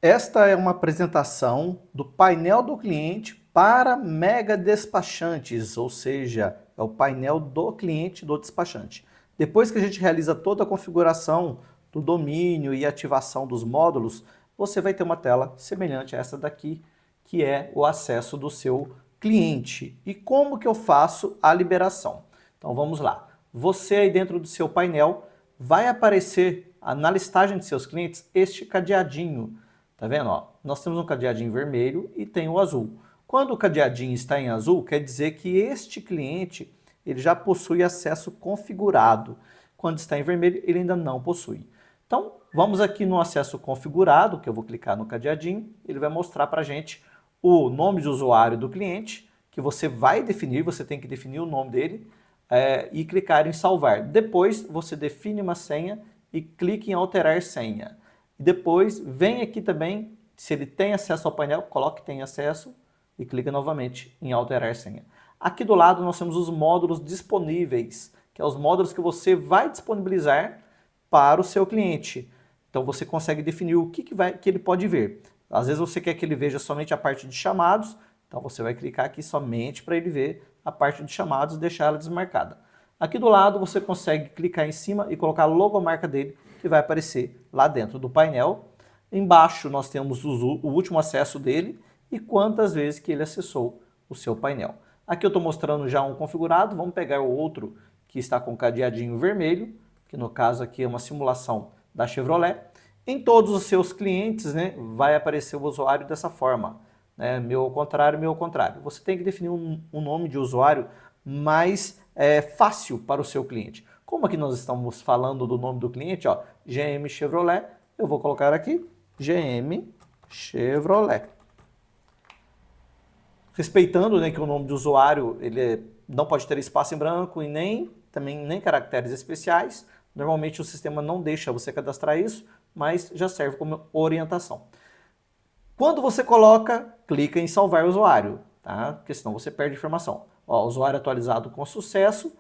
Esta é uma apresentação do painel do cliente para mega despachantes, ou seja, é o painel do cliente do despachante. Depois que a gente realiza toda a configuração do domínio e ativação dos módulos, você vai ter uma tela semelhante a essa daqui, que é o acesso do seu cliente. E como que eu faço a liberação? Então vamos lá. Você aí dentro do seu painel vai aparecer na listagem de seus clientes este cadeadinho. Tá vendo? Ó, nós temos um cadeadinho vermelho e tem o azul. Quando o cadeadinho está em azul, quer dizer que este cliente ele já possui acesso configurado. Quando está em vermelho, ele ainda não possui. Então, vamos aqui no acesso configurado, que eu vou clicar no cadeadinho, ele vai mostrar para a gente o nome de usuário do cliente, que você vai definir, você tem que definir o nome dele, e clicar em salvar. Depois, você define uma senha e clique em alterar senha. Depois, vem aqui também, se ele tem acesso ao painel, coloque tem acesso e clica novamente em alterar senha. Aqui do lado nós temos os módulos disponíveis, que são os módulos que você vai disponibilizar para o seu cliente. Então você consegue definir o que ele pode ver. Às vezes você quer que ele veja somente a parte de chamados, então você vai clicar aqui somente para ele ver a parte de chamados e deixar ela desmarcada. Aqui do lado você consegue clicar em cima e colocar a logomarca dele, que vai aparecer lá dentro do painel. Embaixo nós temos o último acesso dele e quantas vezes que ele acessou o seu painel. Aqui eu estou mostrando já um configurado, vamos pegar o outro que está com o cadeadinho vermelho, que no caso aqui é uma simulação da Chevrolet. Em todos os seus clientes, né, vai aparecer o usuário dessa forma, né, meu ao contrário, meu ao contrário. Você tem que definir um nome de usuário mais fácil para o seu cliente. Como aqui nós estamos falando do nome do cliente, ó, GM Chevrolet, eu vou colocar aqui GM Chevrolet. Respeitando, né, que o nome do usuário ele não pode ter espaço em branco e nem caracteres especiais. Normalmente o sistema não deixa você cadastrar isso, mas já serve como orientação. Quando você coloca, clica em salvar o usuário, tá? Porque senão você perde informação. Ó, usuário atualizado com sucesso.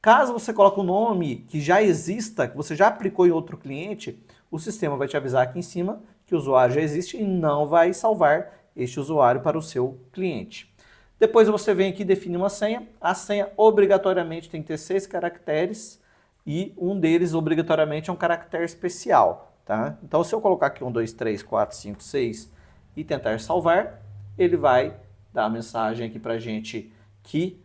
Caso você coloque um nome que já exista, que você já aplicou em outro cliente, o sistema vai te avisar aqui em cima que o usuário já existe e não vai salvar este usuário para o seu cliente. Depois você vem aqui e define uma senha. A senha obrigatoriamente tem que ter 6 caracteres e um deles obrigatoriamente é um caractere especial, tá? Então se eu colocar aqui 1, 2, 3, 4, 5, 6 e tentar salvar, ele vai dar a mensagem aqui para a gente que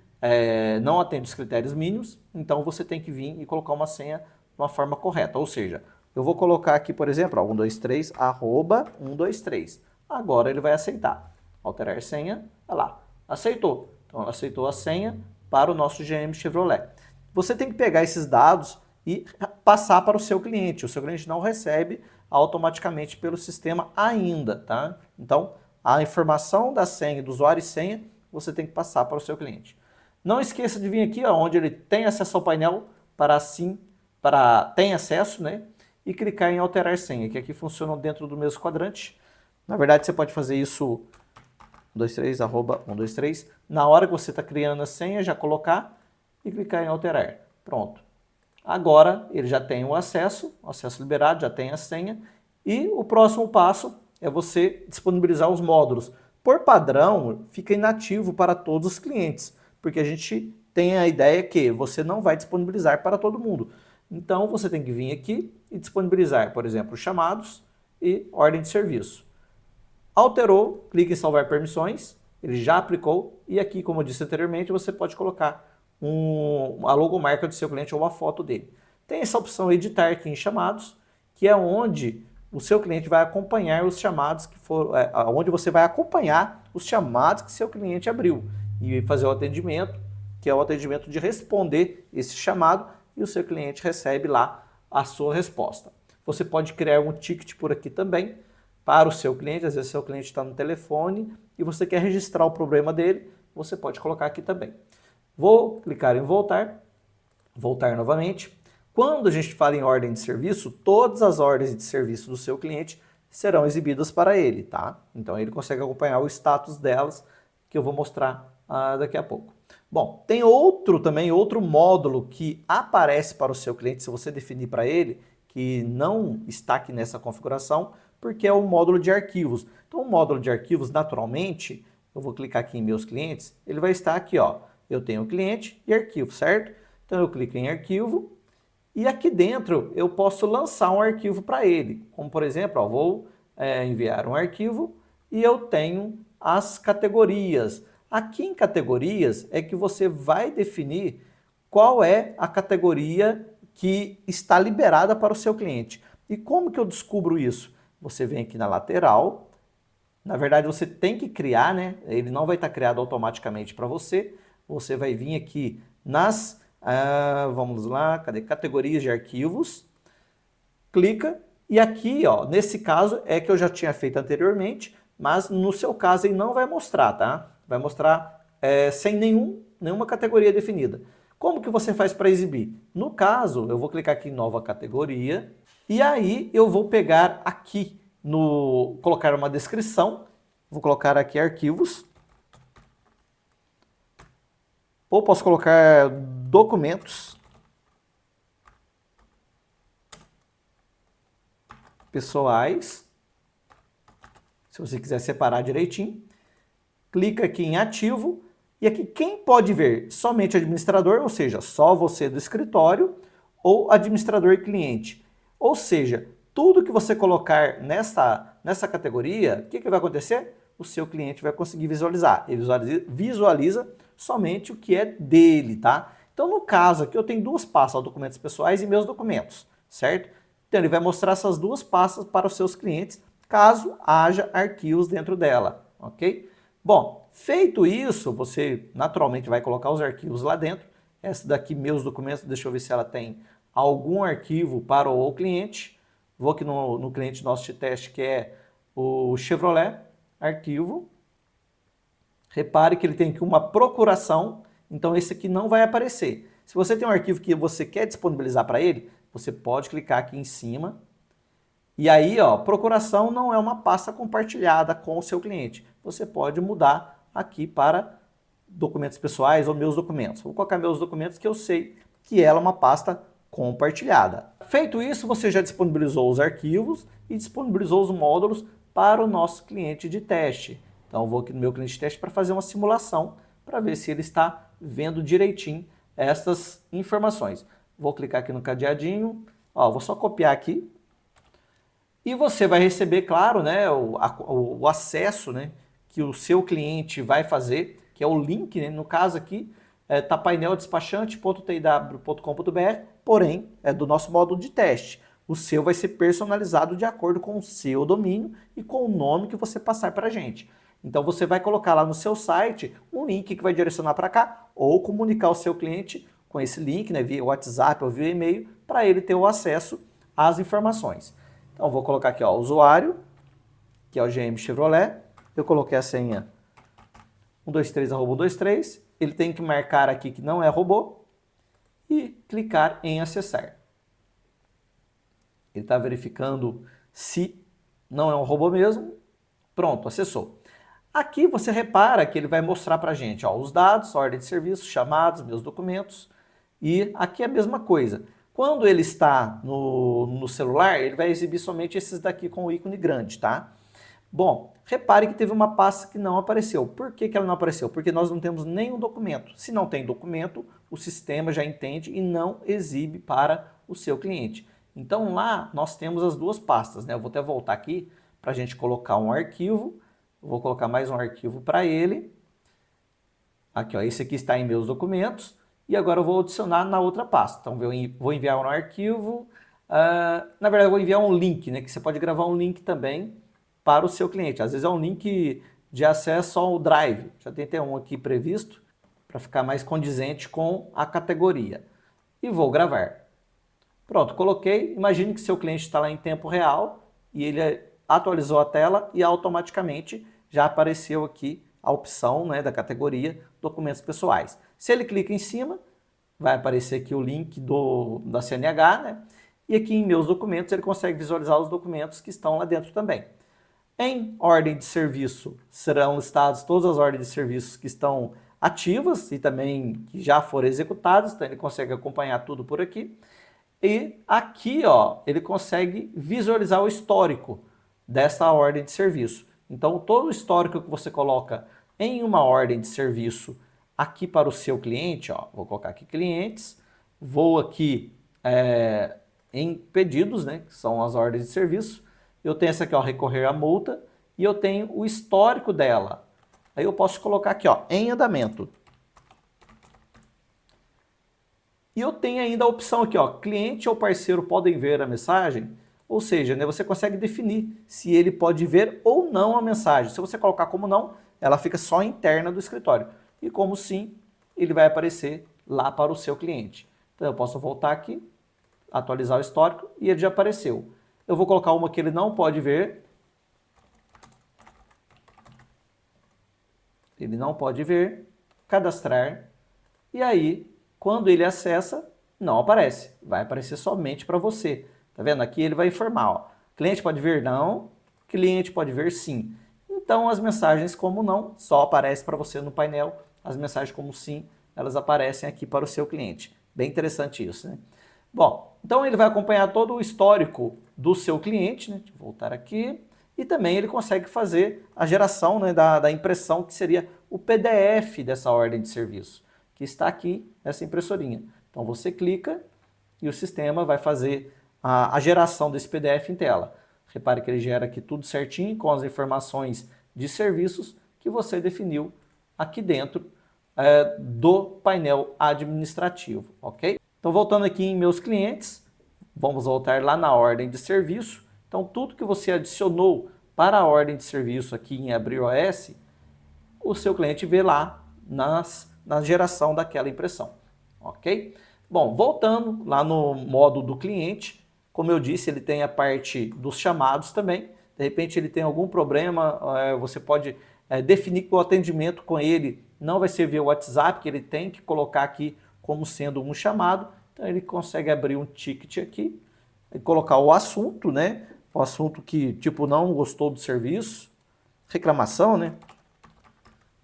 não atende os critérios mínimos, então você tem que vir e colocar uma senha de uma forma correta. Ou seja, eu vou colocar aqui, por exemplo, 123, arroba 123. Agora ele vai aceitar. Alterar senha, olha lá, aceitou. Então ela aceitou a senha para o nosso GM Chevrolet. Você tem que pegar esses dados e passar para o seu cliente. O seu cliente não recebe automaticamente pelo sistema ainda, tá? Então, a informação da senha, do usuário e senha, você tem que passar para o seu cliente. Não esqueça de vir aqui, ó, onde ele tem acesso ao painel, tem acesso, né? E clicar em alterar senha, que aqui funciona dentro do mesmo quadrante. Na verdade, você pode fazer isso 123, arroba 123. Na hora que você está criando a senha, já colocar e clicar em alterar. Pronto. Agora ele já tem o acesso liberado, já tem a senha. E o próximo passo é você disponibilizar os módulos. Por padrão, fica inativo para todos os clientes, porque a gente tem a ideia que você não vai disponibilizar para todo mundo. Então você tem que vir aqui e disponibilizar, por exemplo, chamados e ordem de serviço. Alterou, clique em salvar permissões, ele já aplicou e aqui, como eu disse anteriormente, você pode colocar a logomarca do seu cliente ou uma foto dele. Tem essa opção editar aqui em chamados, que é onde o seu cliente vai acompanhar os chamados que foram, onde você vai acompanhar os chamados que seu cliente abriu e fazer o atendimento, que é o atendimento de responder esse chamado e o seu cliente recebe lá a sua resposta. Você pode criar um ticket por aqui também para o seu cliente, às vezes seu cliente está no telefone e você quer registrar o problema dele, você pode colocar aqui também. Vou clicar em voltar novamente. Quando a gente fala em ordem de serviço, todas as ordens de serviço do seu cliente serão exibidas para ele, tá? Então ele consegue acompanhar o status delas, que eu vou mostrar daqui a pouco. Bom, tem outro módulo que aparece para o seu cliente, se você definir para ele, que não está aqui nessa configuração, porque é o módulo de arquivos. Então, o módulo de arquivos, naturalmente, eu vou clicar aqui em meus clientes, ele vai estar aqui, ó. Eu tenho cliente e arquivo, certo? Então, eu clico em arquivo e aqui dentro eu posso lançar um arquivo para ele. Como, por exemplo, ó, vou enviar um arquivo e eu tenho as categorias. Aqui em categorias é que você vai definir qual é a categoria que está liberada para o seu cliente. E como que eu descubro isso? Você vem aqui na lateral, na verdade você tem que criar, né? Ele não vai estar criado automaticamente para você. Você vai vir aqui nas, vamos lá, cadê? Categorias de arquivos, clica e aqui, ó, nesse caso é que eu já tinha feito anteriormente, mas no seu caso ele não vai mostrar, tá? Vai mostrar sem nenhuma categoria definida. Como que você faz para exibir? No caso, eu vou clicar aqui em nova categoria e aí eu vou pegar aqui colocar uma descrição, vou colocar aqui arquivos, ou posso colocar documentos pessoais, se você quiser separar direitinho, clica aqui em ativo e aqui quem pode ver? Somente administrador, ou seja, só você do escritório ou administrador e cliente. Ou seja, tudo que você colocar nessa categoria, o que vai acontecer? O seu cliente vai conseguir visualizar. Ele visualiza somente o que é dele, tá? Então, no caso aqui, eu tenho duas pastas, documentos pessoais e meus documentos, certo? Então, ele vai mostrar essas duas pastas para os seus clientes, caso haja arquivos dentro dela, ok? Bom, feito isso, você naturalmente vai colocar os arquivos lá dentro. Essa daqui, meus documentos, deixa eu ver se ela tem algum arquivo para o cliente. Vou aqui no cliente nosso de teste, que é o Chevrolet, arquivo. Repare que ele tem aqui uma procuração, então esse aqui não vai aparecer. Se você tem um arquivo que você quer disponibilizar para ele, você pode clicar aqui em cima. E aí, ó, procuração não é uma pasta compartilhada com o seu cliente. Você pode mudar aqui para documentos pessoais ou meus documentos. Vou colocar meus documentos que eu sei que ela é uma pasta compartilhada. Feito isso, você já disponibilizou os arquivos e disponibilizou os módulos para o nosso cliente de teste. Então, eu vou aqui no meu cliente de teste para fazer uma simulação para ver se ele está vendo direitinho essas informações. Vou clicar aqui no cadeadinho, ó, vou só copiar aqui. E você vai receber, claro, né, o acesso, né, que o seu cliente vai fazer, que é o link, né, no caso aqui, está paineldespachante.tw.com.br, porém, é do nosso módulo de teste. O seu vai ser personalizado de acordo com o seu domínio e com o nome que você passar para a gente. Então, você vai colocar lá no seu site um link que vai direcionar para cá, ou comunicar o seu cliente com esse link, né, via WhatsApp ou via e-mail, para ele ter o acesso às informações. Então, vou colocar aqui, ó, usuário, que é o GM Chevrolet. Eu coloquei a senha 123@123. Ele tem que marcar aqui que não é robô e clicar em acessar. Ele está verificando se não é um robô mesmo. Pronto, acessou. Aqui você repara que ele vai mostrar para a gente, ó, os dados, ordem de serviço, chamados, meus documentos. E aqui é a mesma coisa. Quando ele está no celular, ele vai exibir somente esses daqui com o ícone grande, tá? Bom, repare que teve uma pasta que não apareceu. Por que ela não apareceu? Porque nós não temos nenhum documento. Se não tem documento, o sistema já entende e não exibe para o seu cliente. Então lá nós temos as duas pastas, né? Eu vou até voltar aqui para a gente colocar um arquivo. Eu vou colocar mais um arquivo para ele. Aqui, ó, esse aqui está em meus documentos. E agora eu vou adicionar na outra pasta. Então, eu vou enviar um arquivo. Na verdade, eu vou enviar um link, né? Que você pode gravar um link também para o seu cliente. Às vezes é um link de acesso ao Drive. Já tem até um aqui previsto para ficar mais condizente com a categoria. E vou gravar. Pronto, coloquei. Imagine que seu cliente está lá em tempo real e ele atualizou a tela e automaticamente já apareceu aqui a opção, né, da categoria documentos pessoais. Se ele clica em cima, vai aparecer aqui o link da CNH, né? E aqui em meus documentos ele consegue visualizar os documentos que estão lá dentro também. Em ordem de serviço serão listadas todas as ordens de serviços que estão ativas e também que já foram executadas, então ele consegue acompanhar tudo por aqui. E aqui, ó, ele consegue visualizar o histórico dessa ordem de serviço. Então, todo o histórico que você coloca em uma ordem de serviço aqui para o seu cliente, ó, vou colocar aqui clientes, vou aqui em pedidos, né, que são as ordens de serviço, eu tenho essa aqui, ó, recorrer à multa, e eu tenho o histórico dela. Aí eu posso colocar aqui, ó, em andamento. E eu tenho ainda a opção aqui, ó, cliente ou parceiro podem ver a mensagem, ou seja, né, você consegue definir se ele pode ver ou não a mensagem. Se você colocar como não, ela fica só interna do escritório. E como sim, ele vai aparecer lá para o seu cliente. Então eu posso voltar aqui, atualizar o histórico e ele já apareceu. Eu vou colocar uma que ele não pode ver. Ele não pode ver, cadastrar, e aí, quando ele acessa, não aparece. Vai aparecer somente para você. Tá vendo? Aqui ele vai informar, ó, cliente pode ver não, cliente pode ver sim. Então as mensagens como não só aparecem para você no painel, as mensagens como sim, elas aparecem aqui para o seu cliente. Bem interessante isso, né? Bom, então ele vai acompanhar todo o histórico do seu cliente, né? Deixa eu voltar aqui. E também ele consegue fazer a geração, né, da impressão, que seria o PDF dessa ordem de serviço, que está aqui nessa impressorinha. Então você clica e o sistema vai fazer a geração desse PDF em tela. Repare que ele gera aqui tudo certinho com as informações de serviços que você definiu aqui dentro do painel administrativo, ok? Então voltando aqui em meus clientes, vamos voltar lá na ordem de serviço. Então tudo que você adicionou para a ordem de serviço aqui em AbrilOS, o seu cliente vê lá na geração daquela impressão, ok? Bom, voltando lá no modo do cliente, como eu disse, ele tem a parte dos chamados também. De repente ele tem algum problema, você pode definir que o atendimento com ele não vai ser via WhatsApp, que ele tem que colocar aqui como sendo um chamado. Então ele consegue abrir um ticket aqui e colocar o assunto, né? O assunto que, tipo, não gostou do serviço, reclamação, né?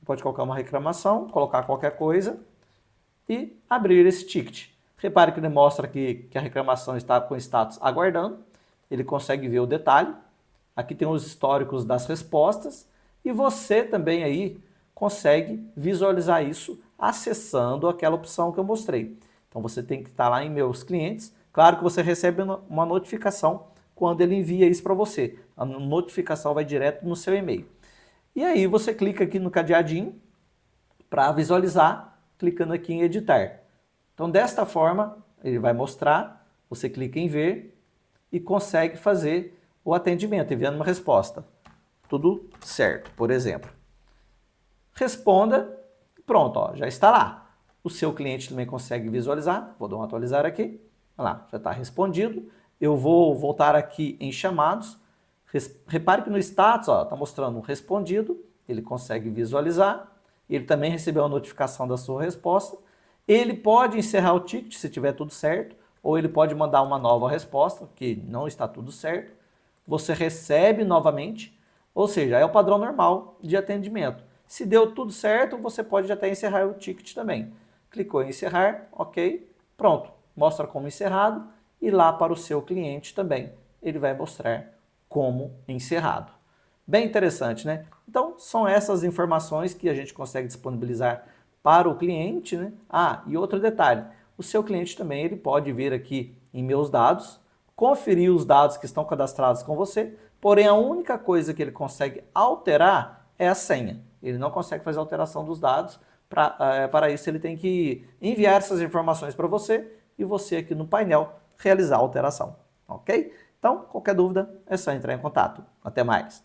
Pode colocar uma reclamação, colocar qualquer coisa e abrir esse ticket. Repare que ele mostra aqui que a reclamação está com status aguardando. Ele consegue ver o detalhe. Aqui tem os históricos das respostas. E você também aí consegue visualizar isso acessando aquela opção que eu mostrei. Então você tem que estar lá em meus clientes. Claro que você recebe uma notificação quando ele envia isso para você. A notificação vai direto no seu e-mail. E aí você clica aqui no cadeadinho para visualizar, clicando aqui em editar. Então desta forma, ele vai mostrar, você clica em ver e consegue fazer o atendimento, enviando uma resposta. Tudo certo, por exemplo. Responda, pronto, ó, já está lá. O seu cliente também consegue visualizar, vou dar um atualizar aqui, olha lá, já está respondido. Eu vou voltar aqui em chamados, repare que no status está mostrando um respondido, ele consegue visualizar, ele também recebeu a notificação da sua resposta, ele pode encerrar o ticket se tiver tudo certo, ou ele pode mandar uma nova resposta, que não está tudo certo, você recebe novamente, ou seja, é o padrão normal de atendimento. Se deu tudo certo, você pode até encerrar o ticket também. Clicou em encerrar, ok, pronto, mostra como encerrado, e lá para o seu cliente também, ele vai mostrar como encerrado. Bem interessante, né? Então, são essas informações que a gente consegue disponibilizar para o cliente, né? Ah, e outro detalhe, o seu cliente também ele pode vir aqui em meus dados, conferir os dados que estão cadastrados com você, porém a única coisa que ele consegue alterar é a senha. Ele não consegue fazer alteração dos dados, para isso ele tem que enviar essas informações para você e você aqui no painel realizar a alteração, ok? Então, qualquer dúvida é só entrar em contato. Até mais!